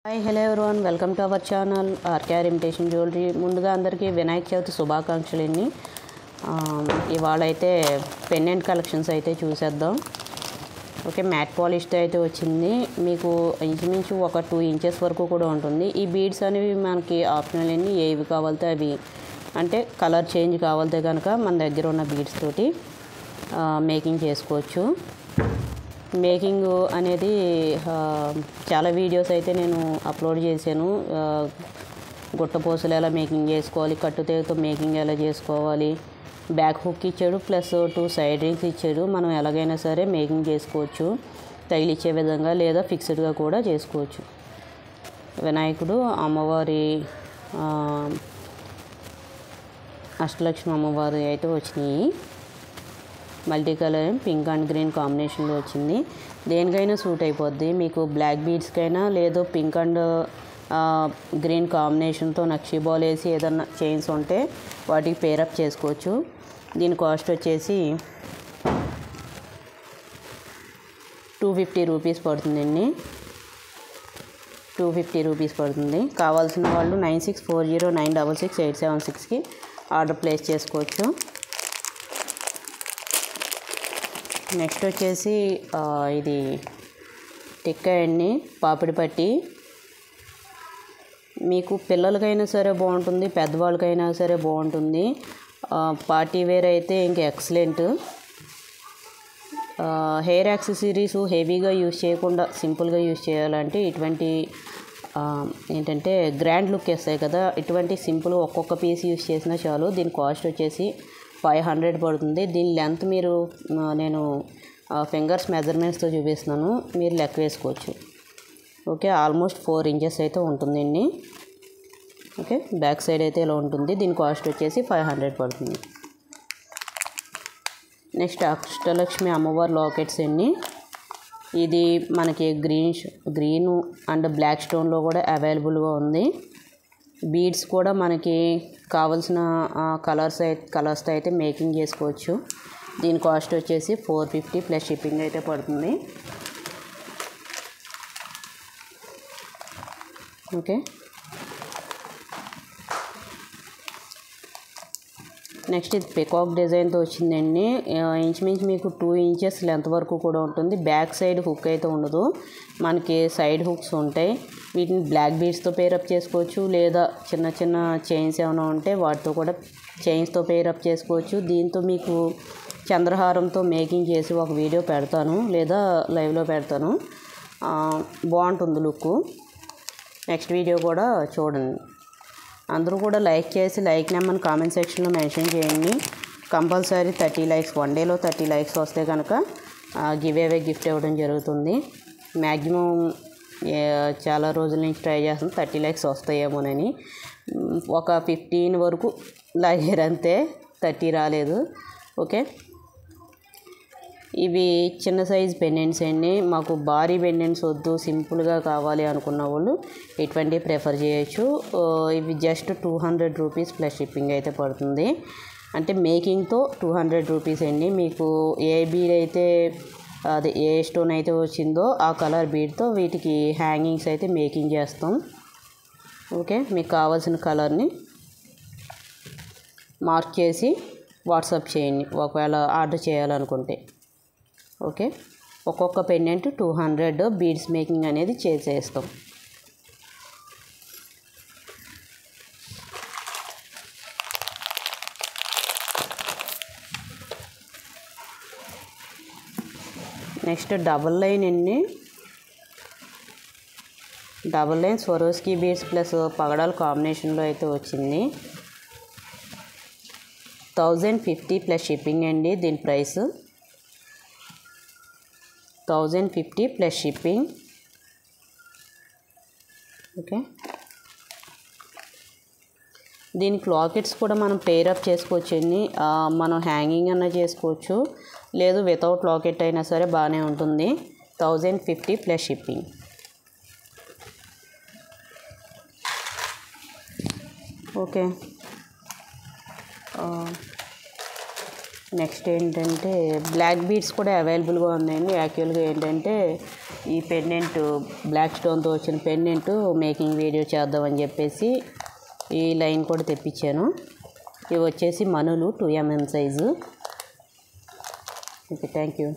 Hi hello everyone welcome to our channel RKR imitation jewellery. ముందుగా అందరికీ వినాయక చవితి శుభాకాంక్షలు. ఇవాళ అయితే పెండెంట్ కలెక్షన్స్ అయితే చూసేద్దాం. ఓకే, మ్యాట్ పాలిష్తో అయితే వచ్చింది. మీకు ఇంచుమించు ఒక 2 ఇంచెస్ వరకు కూడా ఉంటుంది. ఈ బీడ్స్ అనేవి మనకి ఆప్షనల్ అండి. ఏవి కావాలితే అవి, అంటే కలర్ చేంజ్ కావాలితే కనుక మన దగ్గర ఉన్న బీడ్స్ తోటి మేకింగ్ చేసుకోవచ్చు. మేకింగ్ అనేది చాలా వీడియోస్ అయితే నేను అప్లోడ్ చేశాను. గుట్టపూసలు ఎలా మేకింగ్ చేసుకోవాలి, కట్టుతేతో మేకింగ్ ఎలా చేసుకోవాలి, బ్యాక్ హుక్ ఇచ్చాడు, ప్లస్ 2 సైడ్ రింగ్స్ ఇచ్చాడు. మనం ఎలాగైనా సరే మేకింగ్ చేసుకోవచ్చు, తగిలిచ్చే విధంగా, లేదా ఫిక్స్డ్గా కూడా చేసుకోవచ్చు. వినాయకుడు, అమ్మవారి అష్టలక్ష్మి అమ్మవారి అయితే వచ్చినాయి. Multi colour pink and green కాంబినేషన్లో వచ్చింది. దేనికైనా సూట్ అయిపోద్ది. మీకు బ్లాక్ బీడ్స్కైనా, లేదు పింక్ అండ్ గ్రీన్ కాంబినేషన్తో నక్షీ బాల్ వేసి ఏదన్నా చైన్స్ ఉంటే వాటికి పేరప్ చేసుకోవచ్చు. దీని కాస్ట్ వచ్చేసి 250 రూపీస్ పడుతుందండి. 250 రూపీస్ పడుతుంది. కావాల్సిన వాళ్ళు 9640966876కి ఆర్డర్ ప్లేస్ చేసుకోవచ్చు. నెక్స్ట్ వచ్చేసి ఇది టిక్కా అండి, పాపిడి పట్టి. మీకు పిల్లలకైనా సరే బాగుంటుంది, పెద్దవాళ్ళకైనా సరే బాగుంటుంది. పార్టీ వేర్ అయితే ఇంకా ఎక్సలెంట్. హెయిర్ యాక్సెసరీస్ హెవీగా యూజ్ చేయకుండా సింపుల్గా యూజ్ చేయాలంటే ఇటువంటి ఏంటంటే గ్రాండ్ లుక్ వేస్తాయి కదా, ఇటువంటి సింపుల్ ఒక్కొక్క పీస్ యూజ్ చేసినా చాలు. దీని కాస్ట్ వచ్చేసి 500 పడుతుంది. దీని లెంత్ నేను ఫింగర్స్ మెజర్మెంట్స్తో చూపిస్తున్నాను, మీరు లెక్క వేసుకోవచ్చు. ఓకే, ఆల్మోస్ట్ 4 ఇంచెస్ అయితే ఉంటుందండి. ఓకే, బ్యాక్ సైడ్ అయితే ఇలా ఉంటుంది. దీని కాస్ట్ వచ్చేసి 500 పడుతుంది. నెక్స్ట్ అష్టలక్ష్మి అమ్మవారి లాకెట్స్ అండి. ఇది మనకి గ్రీన్ అండ్ బ్లాక్ స్టోన్లో కూడా అవైలబుల్గా ఉంది. బీడ్స్ కూడా మనకి కావాల్సిన కలర్స్తో అయితే మేకింగ్ చేసుకోవచ్చు. దీని కాస్ట్ వచ్చేసి 450 ప్లస్ షిప్పింగ్ అయితే పడుతుంది. ఓకే, నెక్స్ట్ ఇది పికాక్ డిజైన్తో వచ్చిందండి. ఇంచుమించు మీకు 2 ఇంచెస్ లెంత్ వరకు కూడా ఉంటుంది. బ్యాక్ సైడ్ హుక్ అయితే ఉండదు, మనకి సైడ్ హుక్స్ ఉంటాయి. వీటిని బ్లాక్ బీడ్స్తో పేరప్ చేసుకోవచ్చు, లేదా చిన్న చిన్న చైన్స్ ఏమైనా ఉంటే వాటితో కూడా చైన్స్తో పేరప్ చేసుకోవచ్చు. దీంతో మీకు చంద్రహారంతో మేకింగ్ చేసి ఒక వీడియో పెడతాను, లేదా లైవ్లో పెడతాను. బాగుంటుంది లుక్. నెక్స్ట్ వీడియో కూడా చూడండి. అందరూ కూడా లైక్ చేసి లైక్ నెంబర్ని కామెంట్ సెక్షన్లో మెన్షన్ చేయండి. కంపల్సరీ 30 లైక్స్, 1 డేలో 30 లైక్స్ వస్తే కనుక గివ్ అవే గిఫ్ట్ ఇవ్వడం జరుగుతుంది. మ్యాక్సిమం చాలా రోజుల నుంచి ట్రై చేస్తాను 30 లైక్స్ వస్తాయేమోనని. ఒక 15 వరకు లాగారంతే, 30 రాలేదు. ఓకే, ఇవి చిన్న సైజ్ పెండెంట్స్ అండి. మాకు భారీ పెండెంట్స్ వద్దు, సింపుల్గా కావాలి అనుకున్న వాళ్ళు ఇటువంటి ప్రిఫర్ చేయొచ్చు. ఇవి జస్ట్ 200 రూపీస్ ప్లస్ షిప్పింగ్ అయితే పడుతుంది. అంటే మేకింగ్తో 200 రూపీస్ అండి. మీకు ఏ బీడ్ అయితే అదే ఏ స్టోన్ అయితే వచ్చిందో ఆ కలర్ బీడ్తో వీటికి హ్యాంగింగ్స్ అయితే మేకింగ్ చేస్తాం. ఓకే, మీకు కావాల్సిన కలర్ని మార్క్ చేసి వాట్సాప్ చేయండి ఒకవేళ ఆర్డర్ చేయాలనుకుంటే. ఓకే, ఒక్కొక్క పెండెంట్ 200 బీడ్స్ మేకింగ్ అనేది చేసేస్తాం. నెక్స్ట్ డబల్ లైన్ అండి. Double line Swarovski beads plus పగడాల కాంబినేషన్లో అయితే వచ్చింది. 1050 ప్లస్ షిప్పింగ్ అండి. దీని ప్రైస్ 1050 ప్లస్ షిప్పింగ్. ఓకే, దీనికి లాకెట్స్ కూడా మనం పేరప్ చేసుకోవచ్చండి. మనం హ్యాంగింగ్ అన్నా చేసుకోవచ్చు, లేదు వితౌట్ లాకెట్ అయినా సరే బాగానే ఉంటుంది. 1050 ప్లస్ షిప్పింగ్. ఓకే, నెక్స్ట్ ఏంటంటే బ్లాక్ బీడ్స్ కూడా అవైలబుల్గా ఉన్నాయండి. యాక్చువల్గా ఏంటంటే ఈ పెండెంట్ బ్లాక్ స్టోన్తో వచ్చిన పెండెంట్ మేకింగ్ వీడియో చేద్దామని చెప్పేసి ఈ లైన్ కూడా తెప్పించాను. ఇవి వచ్చేసి మనులు 2mm size. Okay, thank you.